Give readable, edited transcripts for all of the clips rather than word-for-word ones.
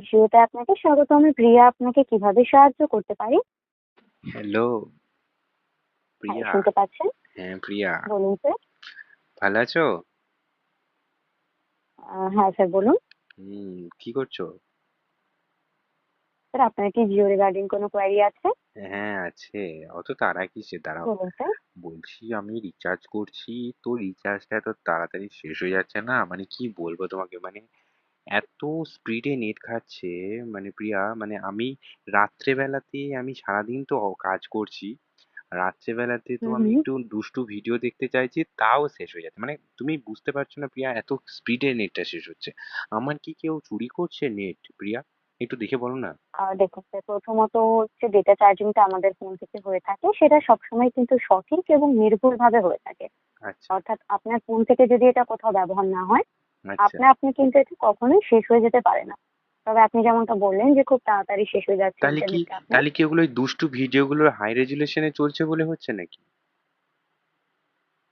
ভিডিওতে আপনাকে স্বাগত। আমি প্রিয়া। আপনাকে কিভাবে সাহায্য করতে পারি? হ্যালো, হ্যাঁ, প্রিয়া। শুনতে পাচ্ছেন? হ্যাঁ, প্রিয়া। বলুন স্যার। ভালো আছো? হ্যাঁ স্যার বলুন। কি করছো? স্যার আপনার কি জিও রিগার্ডিং কোনো কোয়েরি আছে? হ্যাঁ, আছে। অত তাড়া কিসের? দাঁড়াও। বলুন স্যার। বলছি আমি রিচার্জ করছি, তো রিচার্জটা এত তাড়াতাড়ি শেষ হয়ে যাচ্ছে না। মানে কি বলবো তোমাকে? মানে এত স্পিডে নেট খাচ্ছে, মানে প্রিয়া, মানে আমি রাত্রেবেলাতে আমি সারাদিন তো কাজ করছি। রাত্রেবেলাতে তো হুম আমি হুম। একটু দুষ্টু ভিডিও দেখতে চাইছি, তাও শেষ হয়ে যাচ্ছে। মানে তুমি বুঝতে পারছো না প্রিয়া, এত স্পিডে নেটটা শেষ হচ্ছে। আমার কি কেউ চুরি করছে নেট প্রিয়া? একটু দেখে বলো না। দেখুন স্যার, প্রথমত হচ্ছে ডেটা চার্জিংটা আমাদের ফোন থেকে হয়ে থাকে, সেটা সবসময় কিন্তু সঠিক এবং নির্ভুলভাবে হয়ে থাকে। আচ্ছা। অর্থাৎ আপনার ফোন থেকে যদি এটা কোথাও ব্যবহার না হয়, আচ্ছা। আপনি কিন্তু এটা কখনোই শেষ হয়ে যেতে পারে না। তবে আপনি যেমনটা বললেন যে খুব তাড়াতাড়ি শেষ হয়ে যাচ্ছে তাহলে কি ইন্টারনেটটা আপনার। তাহলে কি ওগুলো ওই দুষ্টু ভিডিওগুলো হাই রেজুলেশনে চলছে বলে হচ্ছে নাকি?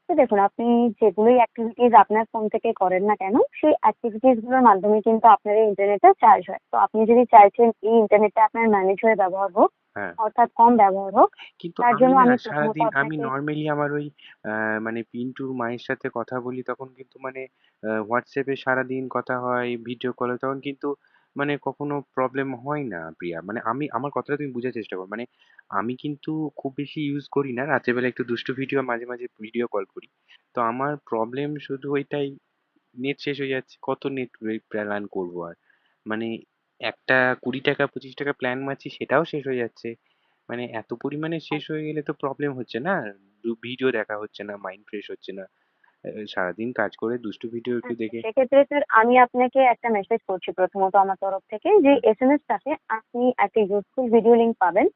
তো দেখুন, আপনি যেগুলোই অ্যাক্টিভিটিস আপনার ফোন থেকে করেন না কেন, সেই অ্যাক্টিভিটিস গুলোর মাধ্যমে কিন্তু আপনার এই ইন্টারনেটটা চার্জ হয়। তো আপনি যদি চাইছেন এই ইন্টারনেটটা আপনার ম্যানেজ হয়ে ব্যবহার হোক, হ্যাঁ। অর্থাৎ কম ব্যবহার হোক, কিন্তু তার আমি জন্য না আমি প্রথমত সারাদিন আমি আপনাকে নরমালি আমার ওই মানে পিন্টুর মায়ের সাথে কথা বলি, তখন কিন্তু মানে হোয়াটসঅ্যাপে সারাদিন কথা হয়, ভিডিও কলে, তখন কিন্তু মানে কখনো প্রবলেম হয় না প্রিয়া। মানে আমি আমার কথাটা তুমি বোঝার চেষ্টা করো। মানে আমি কিন্তু খুব বেশি ইউজ করি না, রাত্রেবেলা একটু দুষ্টু ভিডিও মাঝে মাঝে ভিডিও কল করি। তো আমার প্রবলেম শুধু ওইটাই, নেট শেষ হয়ে যাচ্ছে। কত নেট প্ল্যান করবো আর? মানে একটা 20 টাকা 25 টাকা প্ল্যান মারছি, সেটাও শেষ হয়ে যাচ্ছে। মানে এত পরিমাণে শেষ হয়ে গেলে তো প্রবলেম হচ্ছে না? ভিডিও দেখা হচ্ছে না, মাইন্ড ফ্রেশ হচ্ছে না। সারাদিন কাজ করে দুষ্টু ভিডিও একটু আচ্ছা, দেখে। সেক্ষেত্রে স্যার আমি আপনাকে একটা মেসেজ করছি প্রথমত আমার তরফ থেকে, যে হুম। এসএমএস টাতে আপনি একটা ইউজফুল ভিডিও লিংক পাবেন।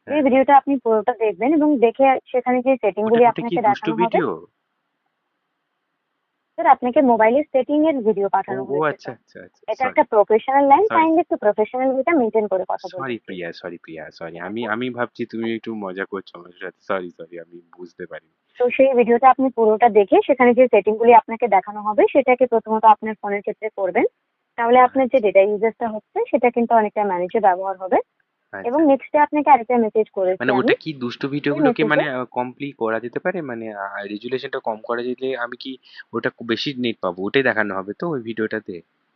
যে হ্যাঁ। ভিডিওটা আপনি পুরোটা দেখবেন এবং দেখে সেখানে যে সেটিং ওটা গুলি ওটা কি আপনাকে দুষ্টু দেখানো হবে। ভিডিও? স্যার আপনাকে মোবাইলের সেটিং এর ভিডিও ও পাঠানো ও হয়েছে আচ্ছা স্যার। আচ্ছা আচ্ছা, এটা সরি। একটা প্রফেশনাল লাইন, সরি। কাইন্ডলি একটু প্রফেশনাল ওয়েটা মেনটেন করে কথা সরি বলবেন please. Priya, sorry Priya, sorry. ঠিক আমি আছে? আমি ভাবছি তুমি একটু মজা করছো আমার সাথে। সরি সরি, আমি বুঝতে পারিনি। তো সেই ভিডিওটা আপনি পুরোটা দেখে সেখানে যে সেটিং গুলি আপনাকে দেখানো হবে সেটাকে প্রথমত আপনার ফোনের ক্ষেত্রে করবেন। তাহলে আপনার যে আচ্ছা। ডেটা ইউজেসটা হচ্ছে সেটা কিন্তু অনেকটা ম্যানেজে ব্যবহার হবে। এবং আচ্ছা। নেক্সট ডে আপনাকে আরেকটা মেসেজ করেছি মানে আমি। ওটা কি দুষ্টু সেই ভিডিওগুলোকে মেসেজে মানে কমপ্লিট করা যেতে পারে? মানে রেজুলেশনটা কম করা যেলে আমি কি ওটা খুব বেশি নেট পাবো? ওটাই দেখানো হবে তো ওই ভিডিওটাতে?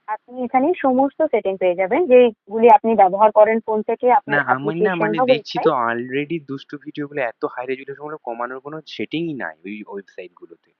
আপনি এখানে সমস্ত সেটিং পেয়ে যাবেন যেগুলি আপনি ব্যবহার করেন ফোন থেকে, না আপনার আমি না অ্যাপ্লিকেশন মানে বা দেখছি তো ওয়েবসাইট। অলরেডি দুষ্টু ভিডিওগুলো এত হাই রেজুলেশন গুলো কমানোর কোনো সেটিংই নাই ওই ওয়েবসাইট গুলোতে।